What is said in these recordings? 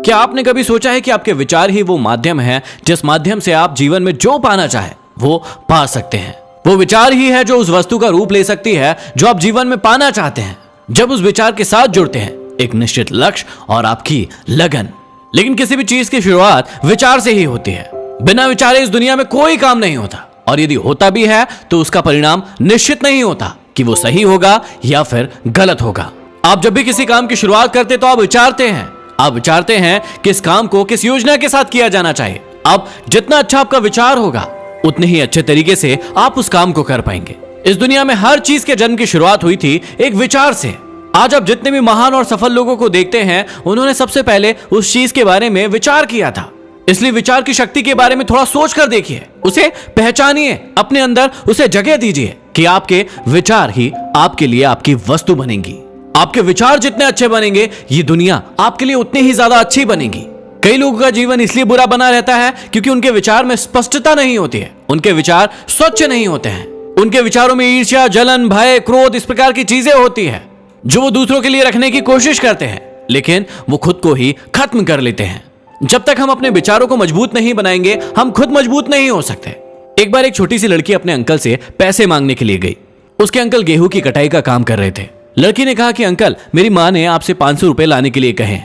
क्या आपने कभी सोचा है कि आपके विचार ही वो माध्यम है जिस माध्यम से आप जीवन में जो पाना चाहे वो पा सकते हैं? वो विचार ही है जो उस वस्तु का रूप ले सकती है जो आप जीवन में पाना चाहते हैं, जब उस विचार के साथ जुड़ते हैं एक निश्चित लक्ष्य और आपकी लगन। लेकिन किसी भी चीज की शुरुआत विचार से ही होती है। बिना विचारे इस दुनिया में कोई काम नहीं होता, और यदि होता भी है तो उसका परिणाम निश्चित नहीं होता कि वो सही होगा या फिर गलत होगा। आप जब भी किसी काम की शुरुआत करते तो आप विचारते हैं कि इस काम को किस योजना के साथ किया जाना चाहिए। अब जितना अच्छा आपका विचार होगा उतने ही अच्छे तरीके से आप उस काम को कर पाएंगे। इस दुनिया में हर चीज के जन्म की शुरुआत हुई थी एक विचार से। आज आप जितने भी महान और सफल लोगों को देखते हैं उन्होंने सबसे पहले उस चीज के बारे में विचार किया था। इसलिए विचार की शक्ति के बारे में थोड़ा सोच कर देखिए, उसे पहचानिए, अपने अंदर उसे जगह दीजिए कि आपके विचार ही आपके लिए आपकी वस्तु बनेंगी। आपके विचार जितने अच्छे बनेंगे ये दुनिया आपके लिए उतनी ही ज्यादा अच्छी बनेगी। कई लोगों का जीवन इसलिए बुरा बना रहता है क्योंकि उनके विचार में स्पष्टता नहीं होती है, उनके विचार स्वच्छ नहीं होते हैं। उनके विचारों में ईर्ष्या, जलन, भय, क्रोध, इस प्रकार की चीजें होती है जो वो दूसरों के लिए रखने की कोशिश करते हैं, लेकिन वो खुद को ही खत्म कर लेते हैं। जब तक हम अपने विचारों को मजबूत नहीं बनाएंगे हम खुद मजबूत नहीं हो सकते। एक बार एक छोटी सी लड़की अपने अंकल से पैसे मांगने के लिए गई। उसके अंकल गेहूं की कटाई का काम कर रहे थे। लड़की ने कहा कि अंकल, मेरी माँ ने आपसे 500 रुपए लाने के लिए कहे।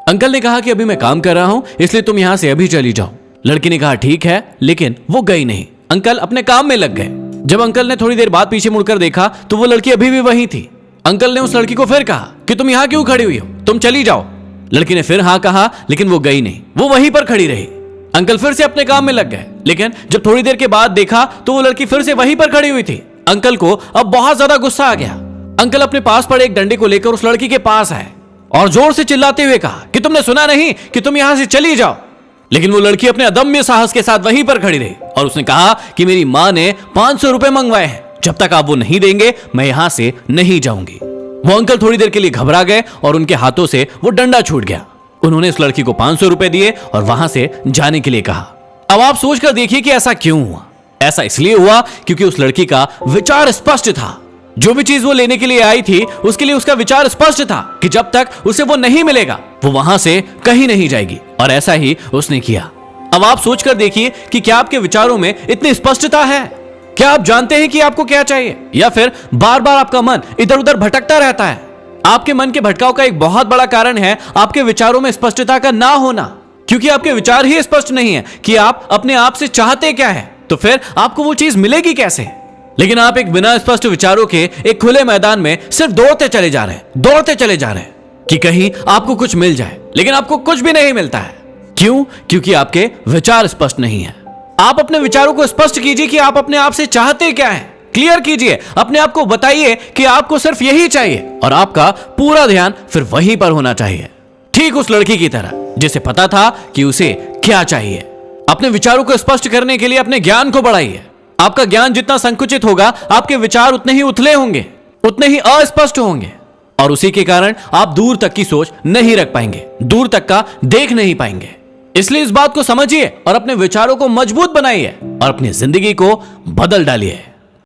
अंकल ने कहा कि अभी मैं काम कर रहा हूं इसलिए तुम यहां से अभी चली जाओ। लड़की ने कहा ठीक है, लेकिन वो गई नहीं। अंकल अपने काम में लग गए। जब अंकल ने थोड़ी देर बाद पीछे मुड़कर देखा तो वो लड़की अभी भी वहीं थी। अंकल ने उस लड़की को फिर कहा कि तुम यहां क्यों खड़ी हुई हो, तुम चली जाओ। लड़की ने फिर हाँ कहा, लेकिन वो गई नहीं, वो वहीं पर खड़ी रही। अंकल फिर से अपने काम में लग गए, लेकिन जब थोड़ी देर के बाद देखा तो वो लड़की फिर से वहीं पर खड़ी हुई थी। अंकल को अब बहुत ज्यादा गुस्सा आ गया। अंकल अपने पास पड़े एक डंडे को लेकर उस लड़की के पास आए और जोर से चिल्लाते हुए कहा कि तुमने सुना नहीं कि तुम यहां से चली जाओ। लेकिन वो लड़की अपने अदम्य साहस के साथ वहीं पर खड़ी रही और उसने कहा कि मेरी माँ ने 500 रुपए मंगवाए हैं, जब तक आप वो नहीं देंगे मैं यहां से नहीं जाऊंगी। वो अंकल थोड़ी देर के लिए घबरा गए और उनके हाथों से वो डंडा छूट गया। उन्होंने उस लड़की को 500 रुपए दिए और वहां से जाने के लिए कहा। अब आप सोचकर देखिए कि ऐसा क्यों हुआ। ऐसा इसलिए हुआ क्योंकि उस लड़की का विचार स्पष्ट था। जो भी चीज वो लेने के लिए आई थी उसके लिए उसका विचार स्पष्ट था कि जब तक उसे वो नहीं मिलेगा वो वहां से कहीं नहीं जाएगी, और ऐसा ही उसने किया। अब आप सोचकर देखिए कि क्या आपके विचारों में इतनी स्पष्टता है? क्या आप जानते हैं कि आपको क्या चाहिए, या फिर बार बार आपका मन इधर उधर भटकता रहता है? आपके मन के भटकाव का एक बहुत बड़ा कारण है आपके विचारों में स्पष्टता का ना होना, क्योंकि आपके विचार ही स्पष्ट नहीं है कि आप अपने आप से चाहते क्या है, तो फिर आपको वो चीज मिलेगी कैसे? लेकिन आप एक बिना स्पष्ट विचारों के एक खुले मैदान में सिर्फ दौड़ते चले जा रहे हैं कि कहीं आपको कुछ मिल जाए, लेकिन आपको कुछ भी नहीं मिलता है। क्यों? क्योंकि आपके विचार स्पष्ट नहीं है। आप अपने विचारों को स्पष्ट कीजिए कि आप अपने आप से चाहते क्या है। क्लियर कीजिए, अपने आप को बताइए कि आपको सिर्फ यही चाहिए, और आपका पूरा ध्यान फिर वहीं पर होना चाहिए, ठीक उस लड़की की तरह जिसे पता था कि उसे क्या चाहिए। अपने विचारों को स्पष्ट करने के लिए अपने ज्ञान को बढ़ाइए। आपका ज्ञान जितना संकुचित होगा आपके विचार उतने ही उथले होंगे, उतने ही अस्पष्ट होंगे, और उसी के कारण आप दूर तक की सोच नहीं रख पाएंगे, दूर तक का देख नहीं पाएंगे। इसलिए इस बात को समझिए और अपने विचारों को मजबूत बनाइए और अपनी जिंदगी को बदल डालिए।